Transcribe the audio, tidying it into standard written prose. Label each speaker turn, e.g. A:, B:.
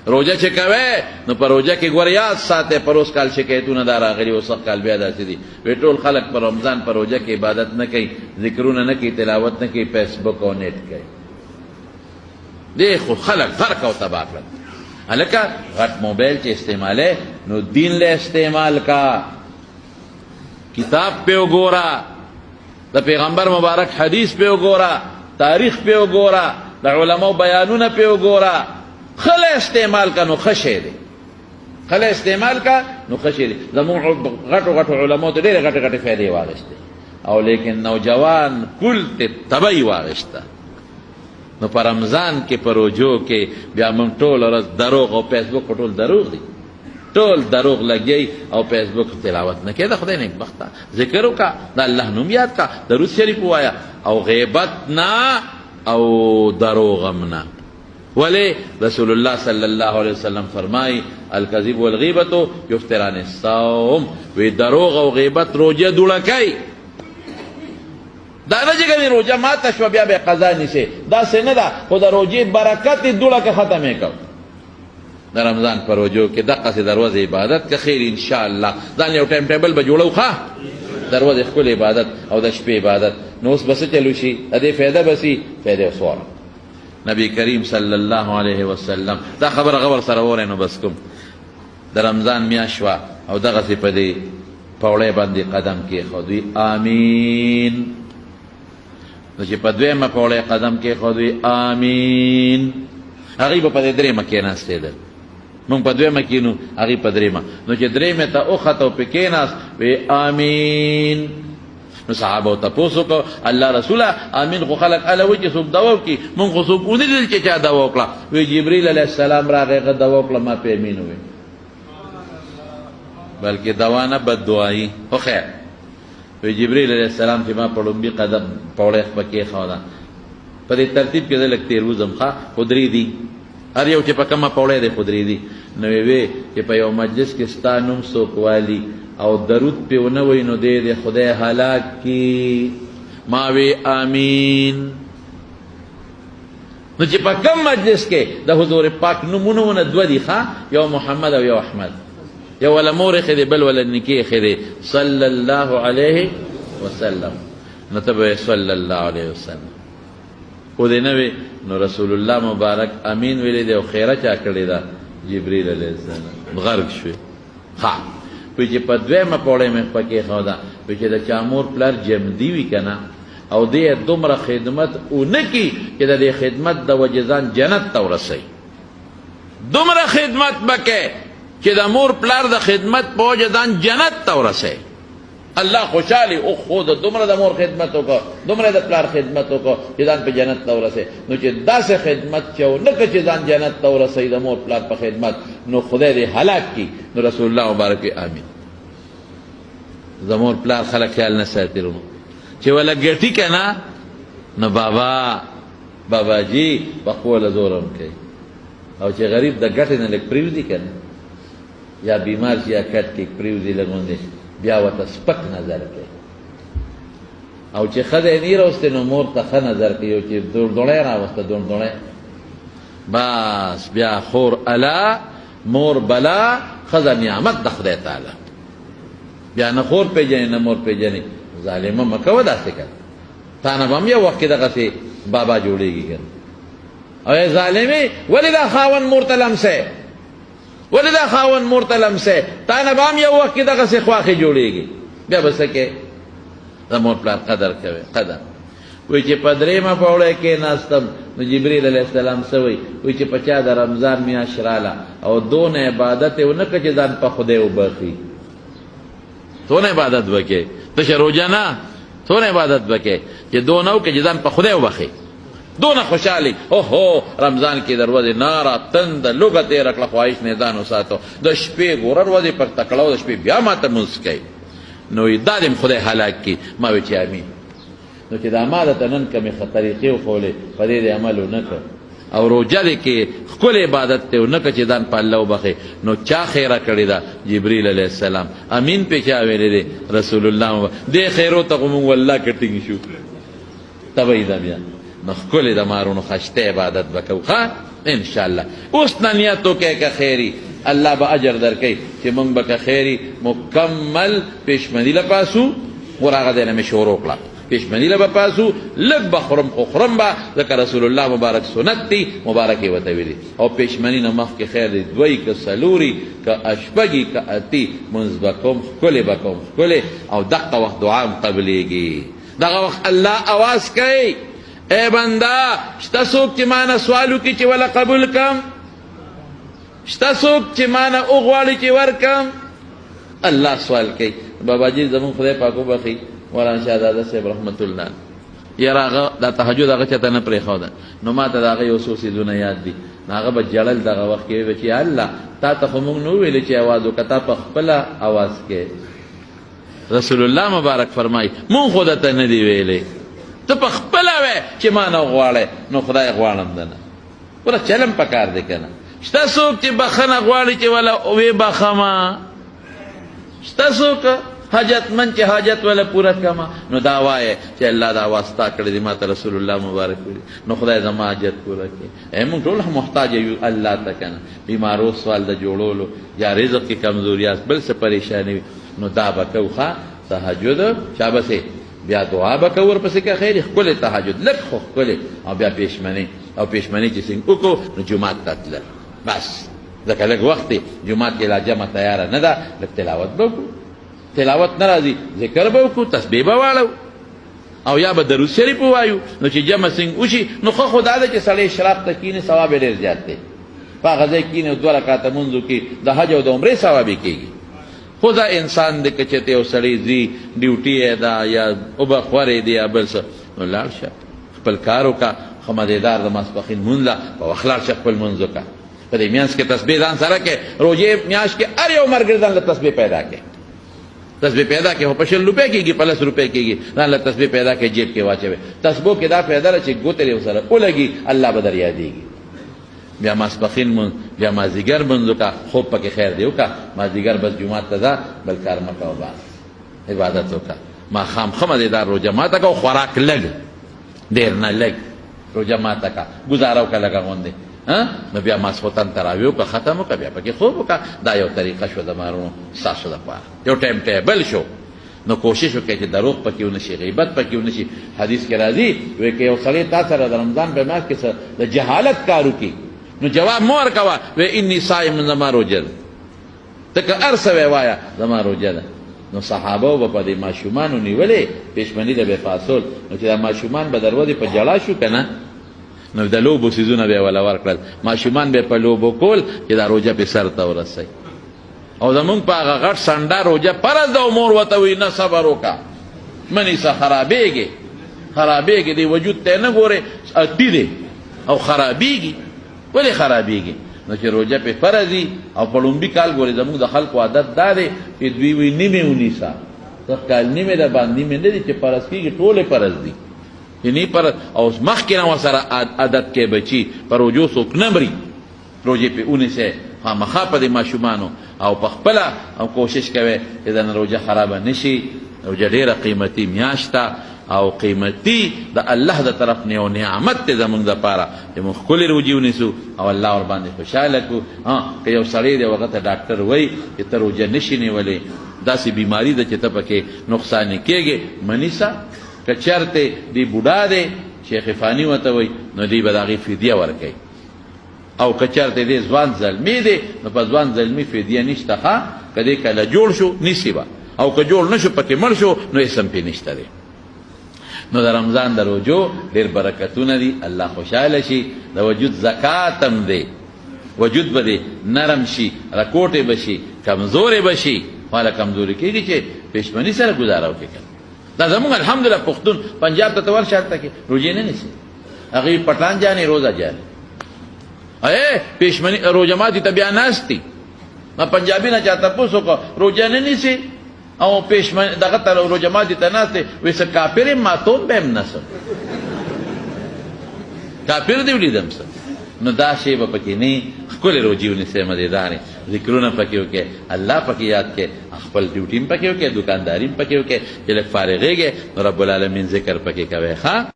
A: روجه چې کوي نو په روجه کې ګوره یاد ساته پر اوس کال شکایتونه دا راغلي اوس کال بیا داسې دي وی ټول خلک په رمضان په روجه کې عبادت نه کوي ذکرونه نه کوي تلاوت نه کوي فیسبوک او نیټ کوي دی خو خلک فرق او تباه کړل هلکه غټ موبایل چې استعمالی نو دین له استعمال کا کتاب پہ وګوره د پیغمبر مبارک حدیث پہ وګوره تاریخ پہ وګوره د علماء بیانونه پہ وګوره خله استعمال کا نو خشه دی خله استعمال کا نو خشه دی زمون غټو علماء ته ډېرې غټې فایدې واغېستې او لیکن نوجوان کل ته تبعی واغېسته نو په رمضان کې په روجو کې بیا موږ ټوله ورځ دروغ او فیسبوک په ټول دروغ دی ټول دروغ لګی او فیسبوک تلاوت نه کېده خدای نیکبخته ذکر وکړه د الله نوم یاد کړه درود شریف ووایه او غیبت نه او دروغ هم نه ولی رسول الله صلی الله علیه وسلم فرمای الکذب والغیبت یفتران الصوم وی دروغ او غیبت روجه دوړه کوي دا نه چې کوي روجه ماته شوه بیا به قضا نیسي داسې نه ده خو د روجې برکت یې دوړه که ختمې کړو د رمضان په روجو کې دقسې د ورځې عبادت که خیر انشاءالله ځان یو ټایم ټیبل به جوړو ښه د ورځې ښکلې عبادت او د شپې عبادت نو اوس به څه چلو شي د دې فایده به سي فایده وسواره نبی کریم صلی الله علیه وسلم دا خبره غور سره وره نو بس کوم د رمضان میاشت وه او دغسې په دې پوړی باندې قدم کېښودوي آمین نو چې په دویمه پوړی قدم کېښودوي آمین هغوی به په دې درېیمه کېناستېدل مونږ په دویمه کېنو هغوی په درېیمه نو چې درېیمې ته وخته او پې کېناست وی آمین نو صحابه تپوس وکړو الله رسوله امین خو خلک اله وایي چې څوک دوا وکړي مونږ خو څوک ونه لیدل چې چا دوا وکړه وی جبریل علیه السلام راغی هغه دوا وکړه ما پې امین ووی بلکې دوا نه بد دعایي خو خیر وی جبریل علیه السلام چې ما په لومبي قدم پوړی خپه کېښوده په دې ترتیب کې زه لږ تېر وځم ښه خو درې دي هر یو چې په کومه پوړی دی خو درې دي نو وی چې په یو مجلس کې ستا نوم څوک والي او درود پې ونه وی نو دی د خدای هلاک کی ما وی آمین نو چې په کم مجلس کې د حضور پاک نومونه ونه دوه دي ښه یو محمد او یو احمد یو ولا مور ښه دی بل ولا نکې ښه دی صلی الله علیه وسلم نو ته به صلی الله علیه وسلم خو دې نه وي نو رسول الله مبارک امین ویلی دی او خیره چا کړې ده جبریل علیه السلام غرق شوې ښه وی چې په دویمه پوړی مې خپه کېښوده وی چې د چا مور پلار جمدي وي که نه او دې دومره خدمت ونه کي چې د دې خدمت د وجې ځان جنت ته ورسوي دومره خدمت به کوې چې د مور پلار د خدمت په وجې ځان جنت ته ورسوي الله خوشحالي او خو د دومره د مور خدمت وکړه دومره د پلار خدمت وکړه چې ځان په جنت ته ورسوي نو چې داسې خدمت چې ونه کړه چې ځان جنت ته ورسوي د مور پلار په خدمت نو خدای دې هلاک کړي نو رسول الله مبارک آمین زمور پلار خلک خیال نه ساتي رونو چې ولا ګټي که نه نو باباجي په خپله زور هم کوي او چې غریب د ګټې نه لږ پرېوځي که نه یا بیمار شي یا کټ کې پرېوځي لږ غوندې بیا ورته سپک نظر کوي او چې ښځه یې نه راوستې نو مور ته ښه نظر کوي او چې دوړدوړی راوسته دوړدوړی بس بیا خور الا مور بلا ښځه نعمت د خدای تعالی بیا نه خور پېژنې نه مور پېژنې ظالمه مه کوه داسې که تا نه به هم یو وخت کې دغسې بابا جوړېږي که او ای ظالمې ولې دا خاوند مور ته لمسی ولې دا خاوند مور ته لمسی تا نه به هم یو وخت کې دغسې خواښې جوړېږي بیا به څه کې د مور پلار قدر کوي قدر وی چې په درېیمه پوړی کېناستم نو جبریل علیه السلام څه وی وی چې په چا د رمضان میاشت راله او دونه عبادت یې ونه کړه چې ځان په خدای وبخي څونه عبادت وکړې تشه روژه نه څونه عبادت وکړې چې دونه وکړې چې ځان په خدای وبخي دونه خوشحالي اوهو رمضان کې د ورځې ناره تنده لوږه تېره کړه خواهش نه ځان وساتو د شپې ګوره ورځې پر تکړه د شپې بیا ماته لمونځ کوي نو دا دې خدای هلاک کړي ما وی چې امین نو چې دا ما درته نن کمې طریقې وښولې په دې دې عمل ونه کړ او روژه دې کې ښکلی عبادت دی ونه کړه چې ځان په الله وبخې نو چا خیره کړې ده جبریل علیه السلام امین پې چا ویلی دی رسول الله دې خیرو ته خو مونږ والله که ټینګ شو تبه یې ده بیا نو ښکلې د مارونو خشته عبادت به کوو ښه انشاءالله. اوس نه نیت وکړئ که خیري، الله به اجر درکوي چې موږ به که خیري مکمل پیشمني له پاسو. ور هغه دی نه مې شروع کړه، پیشمني له به پاسو، لږ به خورم خو خورم به، ځکه رسول الله مبارک سنت دی، مبارک یې ورته ویلي. او پیشمني نه مخکې خیر دی دوی که څلوري که اشپږي که اتي مونځ به کوم، ښکلې به کوم ښکلې، او دغه وخت دعا هم قبلېږي. دغه وخت الله اواز کوي اے بنده شته څوک چې ما نه سوال وکړي چې وله قبول کم؟ شته څوک چې ما نه وغواړي چې ورکم؟ الله سوال کوي. باباجي زمونږ خدای پاک وبخي مولانا شهزاده صاحب رحمت الله، یاره هغه دا تهجد هغه چاته نه پرېښوده، نو ما ته د هغه یو څو څیزونه یاد دي. نو هغه به جړل دغه وخت کې ویل چې الله تا ته خو موږ نه وویلې چې اواز وکړه، تا په خپله اواز کې. رسول الله مبارک فرمایي مونږ خو درته نه دي ویلې، ته په خپله وی چې ما نه غواړې، نو خدای غواړم ده نه. ګوره چلم پکار دی که نه. شته څوک چې بخښنه غواړي چې وله وې بخښمه؟ شته څوک حاجتمند چې حاجت وله پوره کما؟ نو دا وایه چې الله دا واسطه کړې دي ما ته رسول الله مبارک ویلي، نو خدای زما حاجت پوره کړي. موږ ټول محتاج یو الله ته که نه، بیمارو سوال د جوړولو یا رزق کې کمزوریاست بل څه پریشاني وي، نو دا به کوو ښه تهجد شابسې، بیا دعا به کوو ورپسې که خیر ښکلې تهجد لږ خو ښکلې، او بیا پیشمنۍ. او پیشمنۍ چې څنګه وکړو نو جومات ته تلل بس، ځکه لږ وخت دی جومات کې لا جمع تیاره نه ده، لږ تلاوت به وکړو، تلاوت نه راځي ذکر به وکړو، تسبیح به واړو، او یا به درود شریف ووایو. نو چې جمع څنګه وشي نو ښه خو دا ده چې سړی اشراق ته کښېني ثواب یې ډېر زیات دی. په هغه ځای کښېني او 2 رکعته مونځو کې د حج او د عمرې ثواب یې کېږي. خو دا انسان دی که چېرته یو سړی ځي ډیوټي یې ده یا اوبه خورې دی یا بل څه، نو لاړ شه خپل کار وکړه، ښه مزېدار د ماسپښین مونځ له په وخت لاړ شه خپل مونځ وکړه. په دې میانځ کې تسبیح ځان سره کې، روژې میاشت کې هر یو مرګر ځان له تسبیح پیدا کې، تسبیح پیدا کې خو په 100 روپۍ کېږي، په 10 روپۍ کېږي، ځان له تسبیح پیدا کې جیب کې واچوي. تسبیح کې دا پیدا ده چې ګوتې یې ورسره ولګي الله به در یادېږي. بیا ماسپښین مونځ، بیا مازدیګر مونځ وکړه، خوب پکې خیر دی وکړه، مازدیګر بس جومات ته ځه بل کار مه کوه، بس عبادت وکړه. ماښام ښه مزېدار روژه ماته کړه، خوراک لږ ډېر نه لږ روژه ماته کړه، ګزاره وکړه لږه غوندې، نو بیا ماسخوتن تراویح وکړه، ختم وکړه، بیا پکې خوب وکړه. دا یو طریقه شو د مارونو ستاسو دپاره، یو ټایم ټیبل شو. نو کوشش وکړئ چې دروغ پکې ونه شي، غیبت پکې ونه شي. حدیث کې راځي وایي که یو سړی تا سره د رمضان په میاشت کې د جهالت کار وکړي نو جواب مه ورکوه وایي اني صائم، زما روژه ده، ته که هر څه وایه زما روژه ده. نو صحابه به په دې ماشومانو نیولې پیشمني د بې فاصل، نو چې دا ماشومان به در ودې په جړا شو که نه، نو د لوبو څیزونه به یې وله ورکړل، ماشومان به یې په لوبو کول چې دا روژه پې سر ته ورسوي. او زمونږ په هغه غټ سنډه روژه فرض ده او مور ورته وایي نه صبر وکړه مه نیسه، خرابېږي خرابېږي، دی وجود ته یې نه ګورې اټي دی او خرابېږي. ولې خرابېږي؟ نو چې روژه پې فرض وي او په لومبي کال ګورې زمونږ د خلکو عادت دا دی چې دوی وایي نیمې ونیسه، سږ کال نیمې ده باندې نیمې نه دي چې فرض کېږي، ټولې فرض دي یعنی پر او مخکې نه ورسره عادت کې بچي په روژو څوک نه مري، روژې پې ونیسئ خامخا په دې ماشومانو، او په خپله او کوشش کوئ چې د روژه خرابه نه شي. روژه ډېره قیمتي میاشت ده او قیمتي د الله د طرف نه یو نعمت دی زمونږ دپاره چې موږ ښکلې روژې ونیسو او الله ورباندې خوشحاله کړو. که یو سړی دی هغه ته ډاکټر وایي چې ته روژه نه شي نیولی، داسې بیماري ده چې ته پکې نقصانې کېږې، مه نیسه. که چېرته دی بوډا دی شیخ فانی ورته وایي نو دی به د هغې فدیه ورکوي، او که چېرته دی ځوان زلمي دی نو په ځوان زلمي فدیه نشته، ښه که دی کله جوړ شو نیسي به، او که جوړ نه شو پکې مړ شو نو اسم پې نشته دی. نو د رمضان د روژو ډېر برکتونه دي، الله خوشحاله شي. د وجود زکات هم دی، وجود به دی نرم شي، رکوټې به شي، کمزورې به شي. خواله کمزوري کېږي چې پېشمني سره ګزاره وکړي. دا زمونږ الحمدلله پښتون پنجاب ته ته ورشه هلته کې روژې نه نیسي، هغوی پټان جانې روزه جانې پېشمني روژه ماتي ته بیا ناست دي. ما پنجابي نه چا تپوس وکړه روژه نه نیسي او پېشمني دغه ته روژه ماتي ته ناست دی، وایي څه کافر یم ماتوم به یم نه څه کافر دې ولیدم څه. نو دا شی به پکې نه وي، ښکلې روژې ونیسئ، مزېدارې ذکرونه پکې وکړئ، الله پکې یاد کړئ، خپل ډیوټي هم پکې وکړئ، دکانداري هم پکې وکړئ، چې لږ فارغېږئ نو رب العالمین ذکر پکې کوئ. ښه